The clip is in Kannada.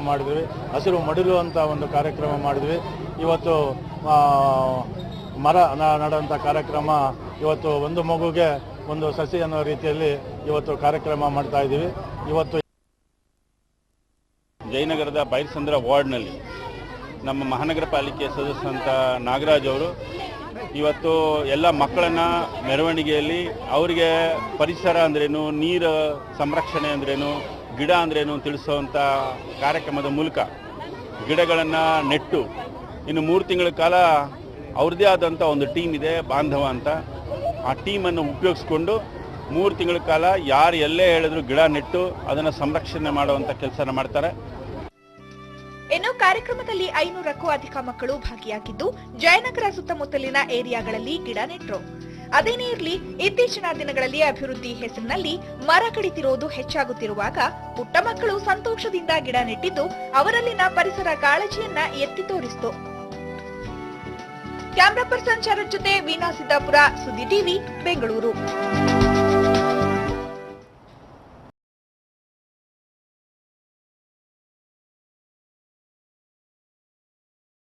ಮಾಡಿದ್ವಿ. ಹಸಿರು ಮಡಿಲು ಅಂತ ಒಂದು ಕಾರ್ಯಕ್ರಮ ಮಾಡಿದ್ವಿ. ಇವತ್ತು ಮರ ನಡುವಂಥ ಕಾರ್ಯಕ್ರಮ, ಇವತ್ತು ಒಂದು ಮಗುಗೆ ಒಂದು ಸಸಿ ಅನ್ನೋ ರೀತಿಯಲ್ಲಿ ಇವತ್ತು ಕಾರ್ಯಕ್ರಮ ಮಾಡ್ತಾ ಇದ್ದೀವಿ. ಇವತ್ತು ಜಯನಗರದ ಬೈರಸಂದ್ರ ವಾರ್ಡ್ನಲ್ಲಿ ನಮ್ಮ ಮಹಾನಗರ ಪಾಲಿಕೆ ಸದಸ್ಯರಂತ ನಾಗರಾಜ್ ಅವರು ಇವತ್ತು ಎಲ್ಲ ಮಕ್ಕಳನ್ನು ಮೆರವಣಿಗೆಯಲ್ಲಿ ಅವರಿಗೆ ಪರಿಸರ ಅಂದ್ರೇನು, ನೀರು ಸಂರಕ್ಷಣೆ ಅಂದ್ರೇನು, ಗಿಡ ಅಂದ್ರೇನು ತಿಳಿಸುವಂಥ ಕಾರ್ಯಕ್ರಮದ ಮೂಲಕ ಗಿಡಗಳನ್ನು ನೆಟ್ಟು ಇನ್ನು 3 ತಿಂಗಳ ಕಾಲ ಅವ್ರದ್ದೇ ಆದಂಥ ಒಂದು ಟೀಮ್ ಇದೆ, ಬಾಂಧವ ಅಂತ. ಆ ಟೀಮನ್ನು ಉಪಯೋಗಿಸ್ಕೊಂಡು 3 ತಿಂಗಳ ಕಾಲ ಯಾರು ಎಲ್ಲೇ ಹೇಳಿದ್ರು ಗಿಡ ನೆಟ್ಟು ಅದನ್ನು ಸಂರಕ್ಷಣೆ ಮಾಡುವಂಥ ಕೆಲಸನ ಮಾಡ್ತಾರೆ. ಇನ್ನು ಕಾರ್ಯಕ್ರಮದಲ್ಲಿ 500ಕ್ಕೂ ಅಧಿಕ ಮಕ್ಕಳು ಭಾಗಿಯಾಗಿದ್ದು ಜಯನಗರ ಸುತ್ತಮುತ್ತಲಿನ ಏರಿಯಾಗಳಲ್ಲಿ ಗಿಡ ನೆಟ್ಟರು. ಅದೇನೇ ಇರಲಿ, ಇತ್ತೀಚಿನ ದಿನಗಳಲ್ಲಿ ಅಭಿವೃದ್ಧಿ ಹೆಸರಿನಲ್ಲಿ ಮರ ಕಡಿತಿರುವುದು ಹೆಚ್ಚಾಗುತ್ತಿರುವಾಗ ಪುಟ್ಟ ಮಕ್ಕಳು ಸಂತೋಷದಿಂದ ಗಿಡ ನೆಟ್ಟಿದ್ದು ಅವರಲ್ಲಿನ ಪರಿಸರ ಕಾಳಜಿಯನ್ನ ಎತ್ತಿ ತೋರಿಸಿತು. ಕ್ಯಾಮರಾ ಪರ್ಸನ್ ಶರತ್ ಜೊತೆ ವೀಣಾ ಸಿದ್ದಾಪುರ, ಸುದ್ದಿ ಟಿವಿ, ಬೆಂಗಳೂರು.